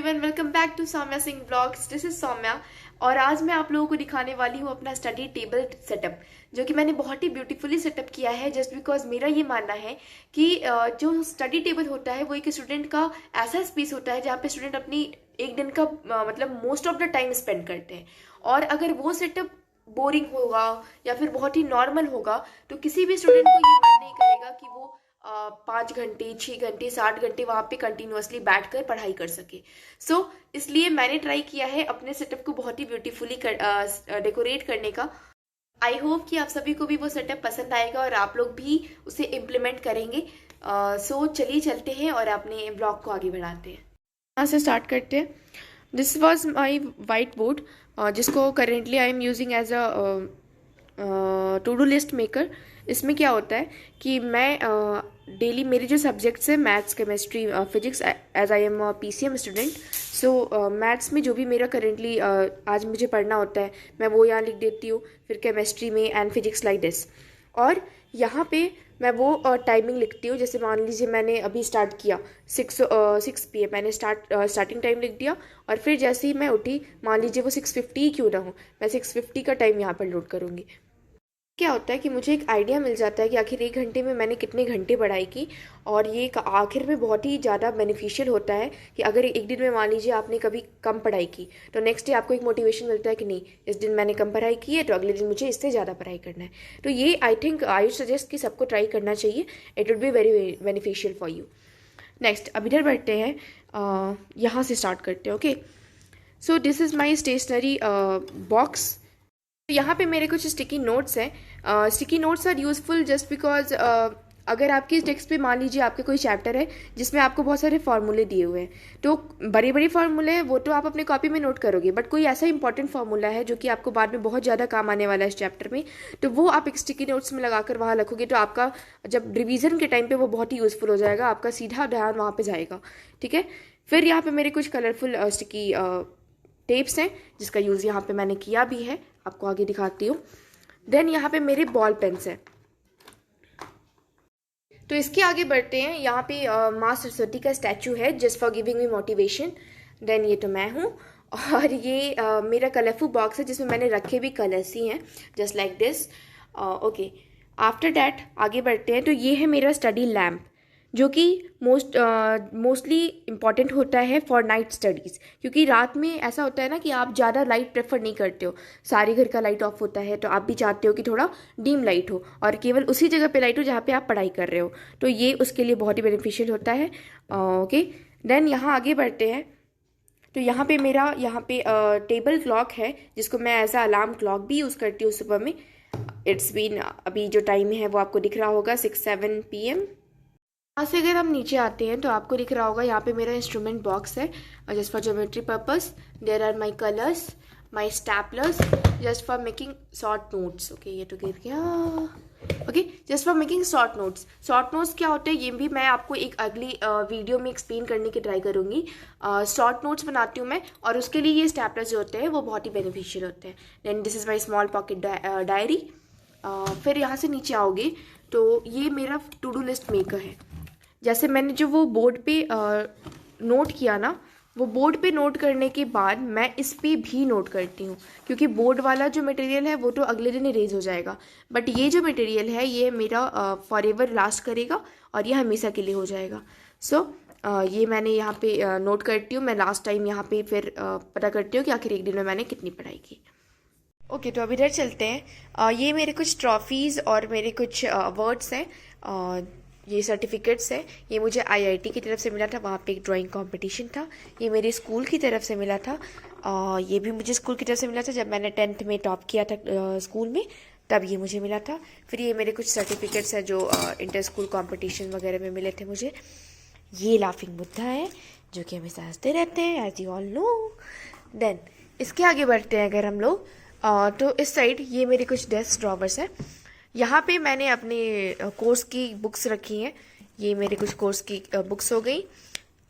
Everyone, welcome back to Saumya Singh blogs. This is Saumya और आज मैं आप लोगों को दिखाने वाली हूँ अपना स्टडी टेबल सेटअप, जो कि मैंने बहुत ही ब्यूटीफुली सेटअप किया है। जस्ट बिकॉज मेरा ये मानना है कि जो स्टडी टेबल होता है वो एक स्टूडेंट का ऐसा स्पेस होता है जहाँ पे स्टूडेंट अपनी एक दिन का मतलब most of the time spend करते हैं। और अगर वो सेटअप बोरिंग होगा या फिर बहुत ही नॉर्मल होगा तो किसी भी स्टूडेंट को ये मन नहीं करेगा कि वो 5 घंटे 6 घंटे 60 घंटे वहाँ पे कंटिन्यूअसली बैठकर पढ़ाई कर सके। इसलिए मैंने ट्राई किया है अपने सेटअप को बहुत ही ब्यूटीफुली डेकोरेट करने का। आई होप कि आप सभी को भी वो सेटअप पसंद आएगा और आप लोग भी उसे इम्प्लीमेंट करेंगे। चलिए चलते हैं और अपने ब्लॉग को आगे बढ़ाते हैं। यहाँ से स्टार्ट करते हैं। This was my whiteboard जिसको currently I am using as a to do list maker. इसमें क्या होता है कि मैं डेली मेरे जो सब्जेक्ट्स हैं maths chemistry physics, as I am PCM student, so maths में जो भी मेरा करेंटली आज मुझे पढ़ना होता है मैं वो यहाँ लिख देती हूँ। फिर केमिस्ट्री में एंड फिजिक्स लाइक दिस। और यहाँ पे मैं वो टाइमिंग लिखती हूँ। जैसे मान लीजिए मैंने अभी स्टार्ट किया 6 PM, मैंने स्टार्टिंग टाइम लिख दिया। और फिर जैसे ही मैं उठी, मान लीजिए वो 6:50 क्यों ना हो, मैं 6:50 का टाइम यहाँ पर नोट करूँगी। क्या होता है कि मुझे एक आइडिया मिल जाता है कि आखिर 1 घंटे में मैंने कितने घंटे पढ़ाई की। और ये आखिर में बहुत ही ज़्यादा बेनिफिशियल होता है कि अगर एक दिन में मान लीजिए आपने कभी कम पढ़ाई की तो नेक्स्ट डे आपको एक मोटिवेशन मिलता है कि नहीं, इस दिन मैंने कम पढ़ाई की है तो अगले दिन मुझे इससे ज़्यादा पढ़ाई करना है। तो ये आई थिंक आई सजेस्ट कि सबको ट्राई करना चाहिए। It would be very beneficial for you. Next अब इधर बढ़ते हैं, यहाँ से स्टार्ट करते हैं। Okay, so this is my stationery box. यहाँ पे मेरे कुछ स्टिकी नोट्स हैं। Sticky notes are useful just because अगर आपकी टेक्स्ट पे मान लीजिए आपके कोई चैप्टर है जिसमें आपको बहुत सारे फार्मूले दिए हुए हैं, तो बड़े बड़े फार्मूले हैं वो तो आप अपने कॉपी में नोट करोगे, बट कोई ऐसा इंपॉर्टेंट फार्मूला है जो कि आपको बाद में बहुत ज़्यादा काम आने वाला है इस चैप्टर में, तो वो आप एक स्टिकी नोट्स में लगाकर वहाँ रखोगे तो आपका जब रिविज़न के टाइम पर वो बहुत ही यूज़फुल हो जाएगा, आपका सीधा ध्यान वहाँ पर जाएगा। ठीक है, फिर यहाँ पर मेरे कुछ कलरफुल स्टिकी टेप्स हैं जिसका यूज़ यहाँ पे मैंने किया भी है, आपको आगे दिखाती हूँ। देन यहाँ पे मेरे बॉल पेन्स हैं। तो इसके आगे बढ़ते हैं। यहाँ पे माँ सरस्वती का स्टैचू है, just for giving me motivation. Then ये तो मैं हूँ और ये मेरा कलरफुल बॉक्स है जिसमें मैंने रखे भी कलर्स ही हैं, just like this. Okay, after that आगे बढ़ते हैं। तो ये है मेरा स्टडी लैम्प जो कि मोस्टली इम्पॉर्टेंट होता है फॉर नाइट स्टडीज़, क्योंकि रात में ऐसा होता है ना कि आप ज़्यादा लाइट प्रेफर नहीं करते हो, सारे घर का लाइट ऑफ होता है, तो आप भी चाहते हो कि थोड़ा डीम लाइट हो और केवल उसी जगह पे लाइट हो जहाँ पे आप पढ़ाई कर रहे हो, तो ये उसके लिए बहुत ही बेनिफिशियल होता है। ओके, देन यहाँ आगे बढ़ते हैं। तो यहाँ पे मेरा टेबल क्लॉक है जिसको मैं एज अ अलार्म क्लॉक भी यूज़ करती हूँ सुबह में। इट्स बीन अभी जो टाइम है वो आपको दिख रहा होगा 6-7 PM। यहाँ से अगर हम नीचे आते हैं तो आपको दिख रहा होगा यहाँ पे मेरा इंस्ट्रूमेंट बॉक्स है, just for geometry purpose. There are my colours, my staplers, just for making short notes. Okay, ये तो गिर गया। Okay, just for making short notes. Short notes क्या होते हैं ये भी मैं आपको एक अगली वीडियो में एक्सप्लेन करने की ट्राई करूँगी। शॉर्ट नोट्स बनाती हूँ मैं और उसके लिए ये स्टैपलर्स जो होते हैं वो बहुत ही बेनिफिशियल होते हैं। Then this is my small pocket diary. फिर यहाँ से नीचे आओगे तो ये मेरा टू डू लिस्ट मेकर है। जैसे मैंने जो वो बोर्ड पे नोट किया ना, वो बोर्ड पे नोट करने के बाद मैं इस पे भी नोट करती हूँ, क्योंकि बोर्ड वाला जो मटेरियल है वो तो अगले दिन इरेज हो जाएगा, बट ये जो मटेरियल है ये मेरा फॉर एवर लास्ट करेगा और ये हमेशा के लिए हो जाएगा। ये मैंने यहाँ पे नोट करती हूँ। मैं लास्ट टाइम यहाँ पे फिर पता करती हूँ कि आखिर एक दिन में मैंने कितनी पढ़ाई की। ओके, तो अब इधर चलते हैं। ये मेरे कुछ ट्रॉफीज़ और मेरे कुछ अवार्ड्स हैं। ये सर्टिफिकेट्स हैं, ये मुझे IIT की तरफ से मिला था, वहाँ पे एक ड्राइंग कंपटीशन था। ये मेरे स्कूल की तरफ से मिला था। ये भी मुझे स्कूल की तरफ से मिला था, जब मैंने 10th में टॉप किया था स्कूल में, तब ये मुझे मिला था। फिर ये मेरे कुछ सर्टिफिकेट्स हैं जो इंटर स्कूल कॉम्पिटिशन वगैरह में मिले थे मुझे। ये लाफिंग बुद्धा है जो कि हमेशा हंसते रहते हैं, एज यू ऑल नो। देन इसके आगे बढ़ते हैं अगर हम लोग, तो इस साइड ये मेरे कुछ डेस्क ड्रॉवर्स हैं। यहाँ पे मैंने अपने कोर्स की बुक्स रखी हैं। ये मेरे कुछ कोर्स की बुक्स हो गई,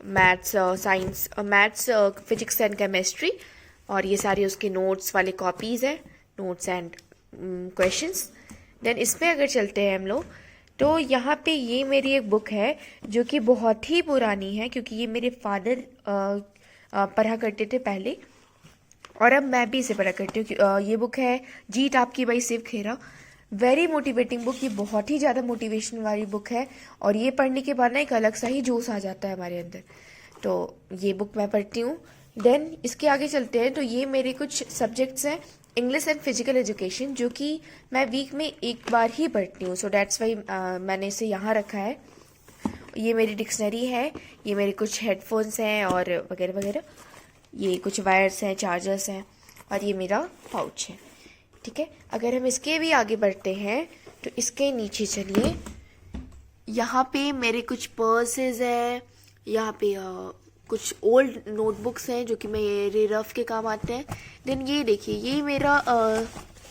maths science maths physics and chemistry, और ये सारी उसके नोट्स वाले कॉपीज़ हैं, नोट्स एंड क्वेश्चंस। देन इसमें अगर चलते हैं हम लोग तो यहाँ पे ये मेरी एक बुक है जो कि बहुत ही पुरानी है, क्योंकि ये मेरे फादर पढ़ा करते थे पहले, और अब मैं भी इसे पढ़ा करती हूँ। ये बुक है Jeet Aapki by Shiv Khera. Very motivating book, ये बहुत ही ज़्यादा मोटिवेशन वाली बुक है, और ये पढ़ने के बाद ना एक अलग सा ही जोश आ जाता है हमारे अंदर। तो ये बुक मैं पढ़ती हूँ। देन इसके आगे चलते हैं, तो ये मेरे कुछ सब्जेक्ट्स हैं, इंग्लिश एंड फिजिकल एजुकेशन, जो कि मैं वीक में एक बार ही पढ़ती हूँ। सो डैट्स वाई मैंने इसे यहाँ रखा है। ये मेरी डिक्शनरी है, ये मेरे कुछ हेडफोन्स हैं और वगैरह वगैरह, ये कुछ वायर्स हैं, चार्जर्स हैं, और ये मेरा पाउच है। ठीक है, अगर हम इसके भी आगे बढ़ते हैं तो इसके नीचे चलिए, यहाँ पे मेरे कुछ पर्सेज हैं, यहाँ पे कुछ ओल्ड नोटबुक्स हैं जो कि मेरे रफ के काम आते हैं। देन ये देखिए, ये मेरा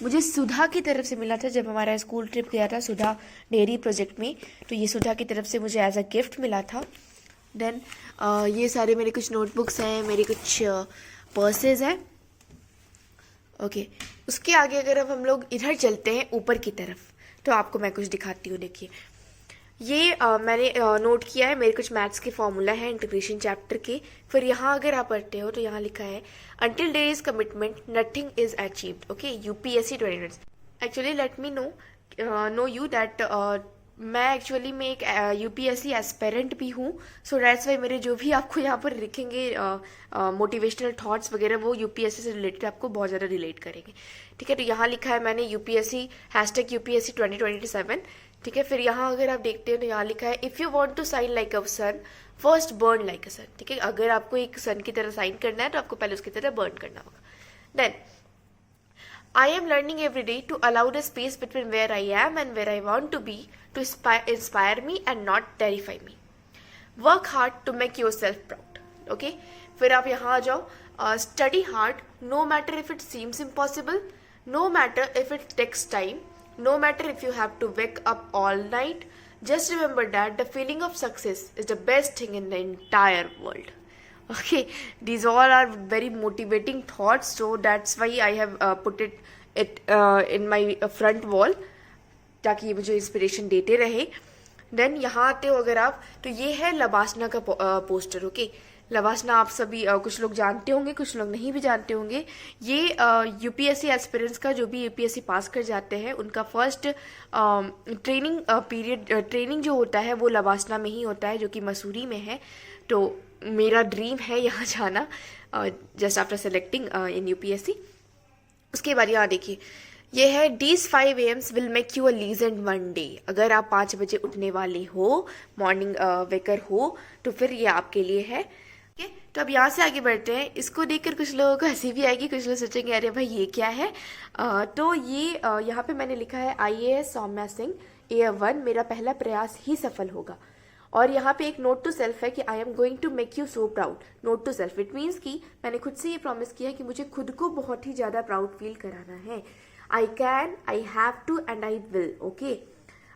मुझे सुधा की तरफ से मिला था जब हमारा स्कूल ट्रिप गया था सुधा डेयरी प्रोजेक्ट में, तो ये सुधा की तरफ से मुझे एज अ गिफ्ट मिला था। देन ये सारे मेरे कुछ नोटबुक्स हैं, मेरे कुछ पर्सेज हैं। ओके, उसके आगे अगर अब हम लोग इधर चलते हैं ऊपर की तरफ, तो आपको मैं कुछ दिखाती हूँ। देखिए, ये मैंने नोट किया है, मेरे कुछ मैथ्स के फॉर्मूला है इंटीग्रेशन चैप्टर के। फिर यहाँ अगर आप पढ़ते हो तो यहाँ लिखा है until there is commitment nothing is achieved. Okay, UPSC 20 actually let me know you that मैं एक्चुअली में एक यूपीएससी एस्पेरेंट भी हूँ। सो दैट्स वाई मेरे जो भी आपको यहाँ पर लिखेंगे मोटिवेशनल थॉट्स वगैरह, वो यूपीएससी से रिलेटेड आपको बहुत ज़्यादा रिलेट करेंगे। ठीक है, तो यहाँ लिखा है मैंने यूपीएससी #UPSC 2027। ठीक है, फिर यहाँ अगर आप देखते हो तो यहाँ लिखा है if you want to shine like a sun first burn like a sun. ठीक है, अगर आपको एक सन की तरह साइन करना है तो आपको पहले उसकी तरह बर्न करना होगा। Then I am learning every day to allow the space between where I am and where I want to be to inspire me and not terrify me. Work hard to make yourself proud. Okay? फिर आप यहाँ आ जाओ, study hard no matter if it seems impossible, no matter if it takes time, no matter if you have to wake up all night. Just remember that the feeling of success is the best thing in the entire world. Okay, these all are very motivating thoughts, so that's why I have put it in my front wall, ताकि ये मुझे inspiration देते रहे। Then यहाँ आते हो अगर आप, तो ये है लबासना का पोस्टर। ओके, लबासना आप सभी कुछ लोग जानते होंगे, कुछ लोग नहीं भी जानते होंगे। ये यूपीएससी एस्पिरेंट्स का जो भी यूपीएससी पास कर जाते हैं उनका फर्स्ट ट्रेनिंग पीरियड, ट्रेनिंग जो होता है वो लबासना में ही होता है, जो कि मसूरी में है। तो मेरा ड्रीम है यहाँ जाना जस्ट आफ्टर सेलेक्टिंग इन यूपीएससी। उसके बाद यहाँ देखिए, ये है These 5 AMs will make you a legend one day। अगर आप 5 बजे उठने वाले हो, मॉर्निंग वेकर हो, तो फिर ये आपके लिए है। ओके, तो अब यहाँ से आगे बढ़ते हैं। इसको देखकर कुछ लोगों को हंसी भी आएगी, कुछ लोग सोचेंगे अरे भाई ये क्या है। तो ये यहाँ पे मैंने लिखा है IAS सौम्या सिंह AF1 मेरा पहला प्रयास ही सफल होगा। और यहाँ पे एक नोट टू सेल्फ है कि I am going to make you so proud. Note to self it means कि मैंने खुद से ये प्रॉमिस किया है कि मुझे खुद को बहुत ही ज़्यादा प्राउड फील कराना है। I can, I have to and I will. Okay,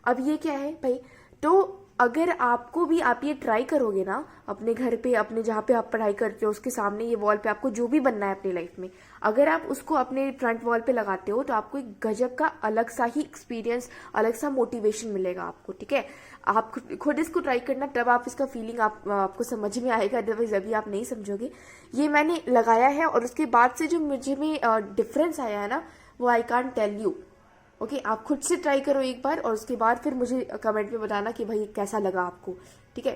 अब ये क्या है भाई, तो अगर आपको भी, आप ये ट्राई करोगे ना अपने घर पे, अपने जहाँ पे आप पढ़ाई करते हो उसके सामने, ये वॉल पे आपको जो भी बनना है अपनी लाइफ में, अगर आप उसको अपने फ्रंट वॉल पे लगाते हो तो आपको एक गजब का अलग सा ही एक्सपीरियंस, अलग सा मोटिवेशन मिलेगा आपको। ठीक है, आप खुद इसको ट्राई करना, तब आप इसका फीलिंग आपको समझ में आएगा, अदरवाइज अभी आप नहीं समझोगे। ये मैंने लगाया है और उसके बाद से जो मुझे में डिफरेंस आया है ना, वो I can't tell you. Okay, आप खुद से ट्राई करो एक बार और उसके बाद फिर मुझे कमेंट में बताना कि भाई कैसा लगा आपको। ठीक है,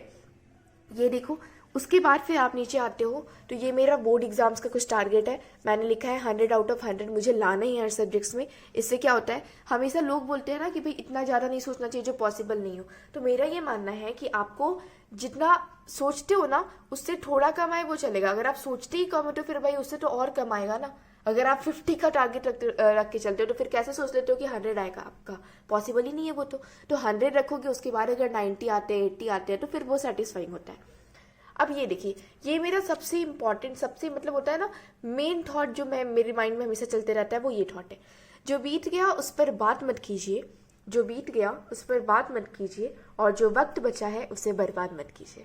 ये देखो, उसके बाद फिर आप नीचे आते हो तो ये मेरा बोर्ड एग्जाम्स का कुछ टारगेट है। मैंने लिखा है 100 आउट ऑफ 100 मुझे लाना ही है हर सब्जेक्ट्स में। इससे क्या होता है, हमेशा लोग बोलते हैं ना कि भाई इतना ज़्यादा नहीं सोचना चाहिए जो पॉसिबल नहीं हो। तो मेरा ये मानना है कि आपको जितना सोचते हो ना उससे थोड़ा कम आए वो चलेगा। अगर आप सोचते ही कम हो तो फिर भाई उससे तो और कम आएगा ना। अगर आप 50 का टारगेट रख के चलते हो तो फिर कैसे सोच लेते हो कि 100 आएगा, आपका पॉसिबल ही नहीं है वो। तो 100 रखोगे, उसके बाद अगर 90 आते हैं, 80 आते हैं तो फिर वो सेटिस्फाइंग होता है। अब ये देखिए, ये मेरा सबसे इंपॉर्टेंट, सबसे मतलब होता है ना मेन थॉट जो मेरे माइंड में हमेशा चलते रहता है, वो ये थॉट है, जो बीत गया उस पर बात मत कीजिए, जो बीत गया उस पर बात मत कीजिए, और जो वक्त बचा है उसे बर्बाद मत कीजिए।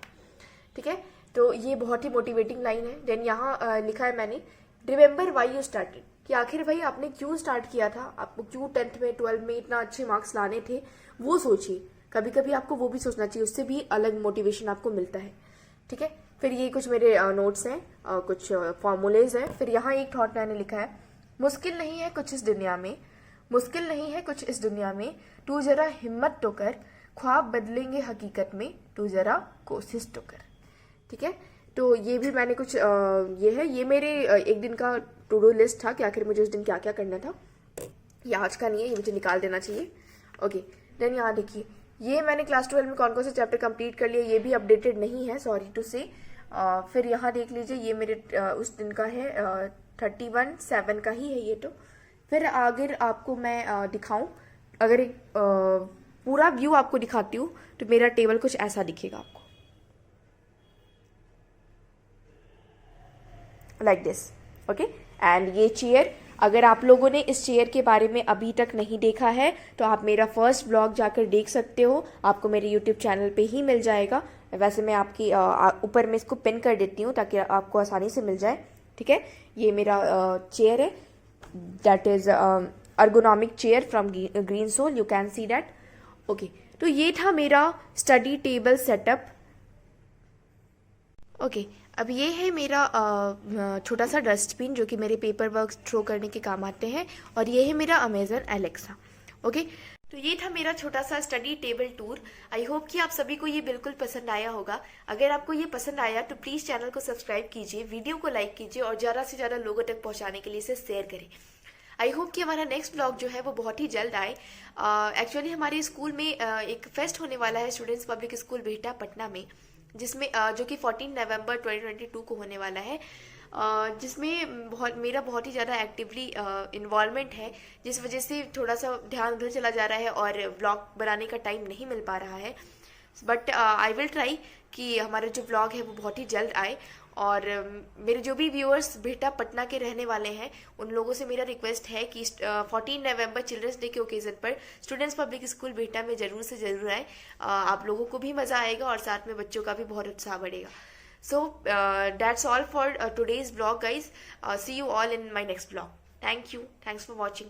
ठीक है, तो ये बहुत ही मोटिवेटिंग लाइन है। देन यहाँ लिखा है मैंने रिमेंबर वाई यू स्टार्टेड, कि आखिर भाई आपने क्यों स्टार्ट किया था, आपको क्यों 10th में 12 में इतना अच्छे मार्क्स लाने थे, वो सोचिए। कभी कभी आपको वो भी सोचना चाहिए, उससे भी अलग मोटिवेशन आपको मिलता है। ठीक है। फिर ये कुछ मेरे नोट्स हैं, कुछ फॉर्मूलेज हैं। फिर यहाँ एक थॉट मैंने लिखा है, मुश्किल नहीं है कुछ इस दुनिया में, मुश्किल नहीं है कुछ इस दुनिया में, तू जरा हिम्मत तो कर, ख्वाब बदलेंगे हकीकत में, तू जरा कोशिश तो कर। ठीक है, तो ये भी मैंने कुछ ये है, ये मेरे एक दिन का टू डू लिस्ट था कि आखिर मुझे उस दिन क्या क्या करना था। ये आज का नहीं है, ये मुझे निकाल देना चाहिए। ओके, देन यहाँ देखिए, ये मैंने क्लास 12 में कौन कौन से चैप्टर कंप्लीट कर लिए, ये भी अपडेटेड नहीं है, सॉरी टू से। फिर यहाँ देख लीजिए, ये मेरे उस दिन का है 31/7 का ही है ये तो। फिर अगर आपको मैं दिखाऊं, अगर एक पूरा व्यू आपको दिखाती हूँ तो मेरा टेबल कुछ ऐसा दिखेगा आपको, लाइक दिस। ओके, एंड ये चेयर, अगर आप लोगों ने इस चेयर के बारे में अभी तक नहीं देखा है तो आप मेरा फर्स्ट ब्लॉग जाकर देख सकते हो, आपको मेरे यूट्यूब चैनल पे ही मिल जाएगा। वैसे मैं आपकी ऊपर में इसको पिन कर देती हूँ ताकि आपको आसानी से मिल जाए। ठीक है, ये मेरा चेयर है, that is ergonomic chair from Green Soul, you can see that. Okay, तो ये था मेरा स्टडी टेबल सेटअप। ओके, अब ये है मेरा छोटा सा डस्टबिन जो कि मेरे पेपर वर्क थ्रो करने के काम आते हैं, और ये है मेरा अमेजन एलेक्सा। ओके, तो ये था मेरा छोटा सा study table tour. I hope कि आप सभी को ये बिल्कुल पसंद आया होगा। अगर आपको ये पसंद आया तो प्लीज़ चैनल को सब्सक्राइब कीजिए, वीडियो को लाइक कीजिए और ज़्यादा से ज़्यादा लोगों तक पहुँचाने के लिए इसे शेयर करें। आई होप कि हमारा नेक्स्ट ब्लॉग जो है वो बहुत ही जल्द आए। एक्चुअली हमारे स्कूल में एक फेस्ट होने वाला है, students public school Bihta Patna में, जिसमें जो कि 14 नवंबर 2022 को होने वाला है, जिसमें मेरा बहुत ही ज़्यादा एक्टिवली इन्वॉल्वमेंट है, जिस वजह से थोड़ा सा ध्यान उधर चला जा रहा है और ब्लॉग बनाने का टाइम नहीं मिल पा रहा है। बट आई विल ट्राई कि हमारा जो ब्लॉग है वो बहुत ही जल्द आए। और मेरे जो भी व्यूअर्स बिहटा पटना के रहने वाले हैं उन लोगों से मेरा रिक्वेस्ट है कि 14 नवंबर चिल्ड्रंस डे के ओकेजन पर स्टूडेंट्स पब्लिक स्कूल बिहटा में ज़रूर से ज़रूर आए। आप लोगों को भी मज़ा आएगा और साथ में बच्चों का भी बहुत उत्साह बढ़ेगा। So that's all for today's blog guys. See you all in my next blog. Thank you, thanks for watching.